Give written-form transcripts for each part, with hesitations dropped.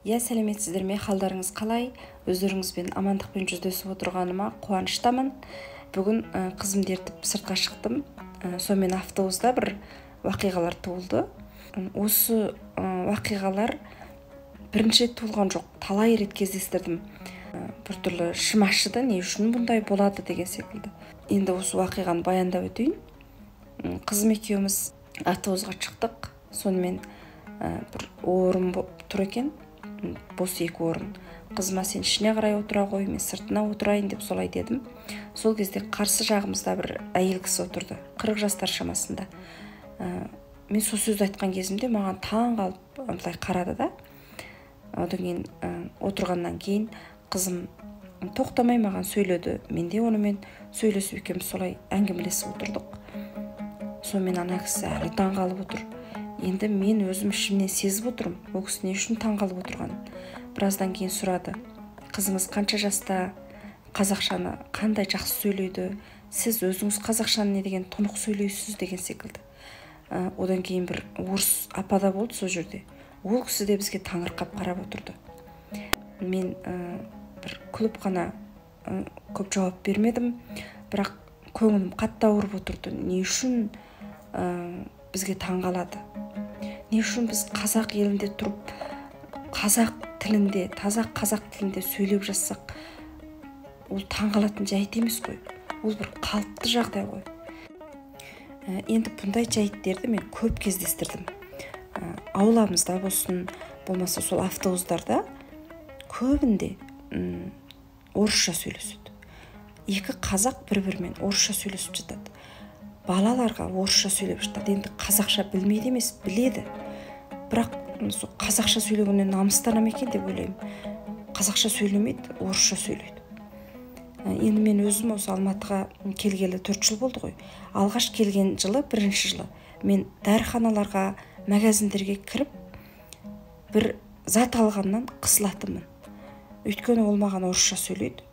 Сәлеметсіздер ме, қалдарыңыз қалай? Өздеріңізбен амандықпен жүздесіп отырғаныма қуаныштамын. Бүгін қызымды ертіп сыртқа шықтым. Сонымен автобуста бір вақиғалар туылды. Осы вақиғалар бірінші рет туылған жоқ, талай рет кездестірдім. Біртүрлі ішім ашыды, не үшін бұндай болады деген секілді. Енді осы вақиғаны баяндап өтейін. Қызым екеуміз автобусқа шықтық. Сонымен бір орын тұр екен, бос екі орын. Қызыма сен ішіне қарай отыра қой, мен сыртына отырайын деп солай дедім. Сол кезде қарсы жағымызда бір әйел кісі отырды, 40 жастар шамасында. Мен сол сөзді айтқан кезімде маған таң қалып былай қарады да. Одан кейін отырғаннан кейін қызым тоқтамай маған сөйледі. Мен де онымен сөйлесіп екеуміз солай әңгімелесіп отырдық. Сонымен ана кісі әлі таң қалып отыр. Енді мен өзім ішімнен сезіп отырмын, ол кісі не үшін таң қалып отырғанын. Біраздан кейін сұрады: қызыңыз қанша жаста, қазақшаны қандай жақсы сөйлейді, сіз өзіңіз қазақшаны не деген тұнық сөйлейсіз деген секілді. Одан кейін бір орыс апа да болды сол жерде. Ол кісі де бізге таңырқап қарап отырды. Мен бір күліп қана көп жауап бермедім, бірақ көңілім қатты ауырып отырды. Не үшін бізге таң қалады? Не үшін біз қазақ елінде тұрып, қазақ тілінде, таза қазақ тілінде сөйлеп жатсақ, ол таң қалатын жайт емес қой. Ол бір қалыпты жағдай ғой. Енді бұндай жайттерді мен көп кездестірдім. Ауламызда болсын, болмаса сол автобустарда көбінде орысша сөйлеседі. Екі қазақ бір-бірімен орысша сөйлесіп жатады. Балаларға орысша сөйлеп жатады. Енді қазақша білмейді емес, біледі. Бірақ қазақша сөйлегеннен намыстанам екен деп ойлаймын. Қазақша сөйлемейді, орысша сөйлейді. Енді мен өзім осы Алматыға келгелі 4 жыл болды ғой. Алғаш келген жылы, бірінші жылы, мен дәріханаларға, магазиндерге кіріп, бір зат алғаннан қысылатынмын. Өйткені ол маған орысша сөйлейді.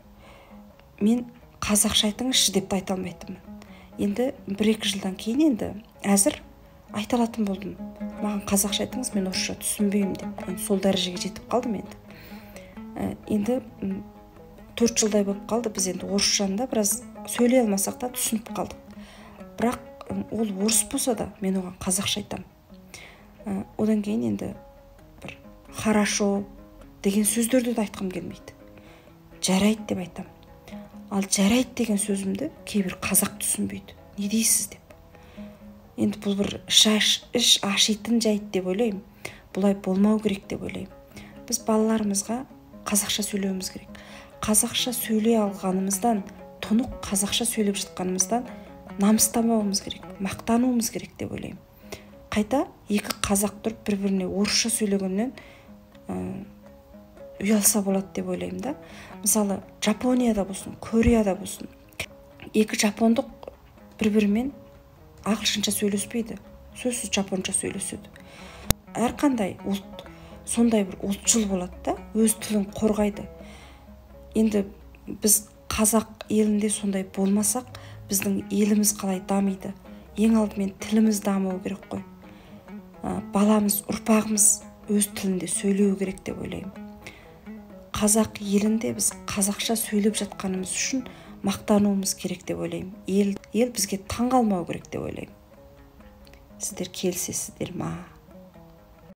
Мен қазақша айтыңызшы деп айта алмайтынмын. Енді 1-2 жылдан кейін енді әзір айта алатын болдым. Маған қазақша айтыңыз, мен орысша түсінбеймін деп. Сол дәрежеге жетіп қалдым енді. Енді 4 жылдай болып қалды, біз енді орысшаны да біраз сөйлей алмасақ та түсініп қалдық. Бірақ ол орыс болса да мен оған қазақша айтамын. Одан кейін енді бір хорошо деген сөздерді де айтқым келмейді. Жарайды деп айтамын. Ал жарайды деген сөзімді кейбір қазақ түсінбейді. Не дейсіз деп. Енді бұл бір іш ашитын жайт деп ойлаймын. Бұлай болмау керек деп ойлаймын. Біз балаларымызға қазақша сөйлеуіміз керек. Қазақша сөйлей алғанымыздан, тұнық қазақша сөйлеп жатқанымыздан намыстанбауымыз керек, мақтануымыз керек деп ойлаймын. Қайта екі қазақ тұрып бір-біріне орысша сөйлегеннен ұялса болады деп ойлаймын да. Мысалы, Жапонияда болсын, Кореяда болсын, екі жапондық бір-бірімен ағылшынша сөйлеспейді, сөзсіз жапонша сөйлеседі. Әрқандай ұлт сондай бір ұлтшыл болады да, өз тілін қорғайды. Енді біз қазақ елінде сондай болмасақ, біздің еліміз қалай дамиды? Ең алдымен тіліміз дамуы керек қой. Баламыз, ұрпағымыз өз тілінде сөйлеу керек деп ойлаймын. Қазақ елінде біз қазақша сөйлеп жатқанымыз үшін мақтануымыз керек деп ойлаймын. Ел бізге таң қалмау керек деп ойлаймын. Сіздер келісесіздер ма?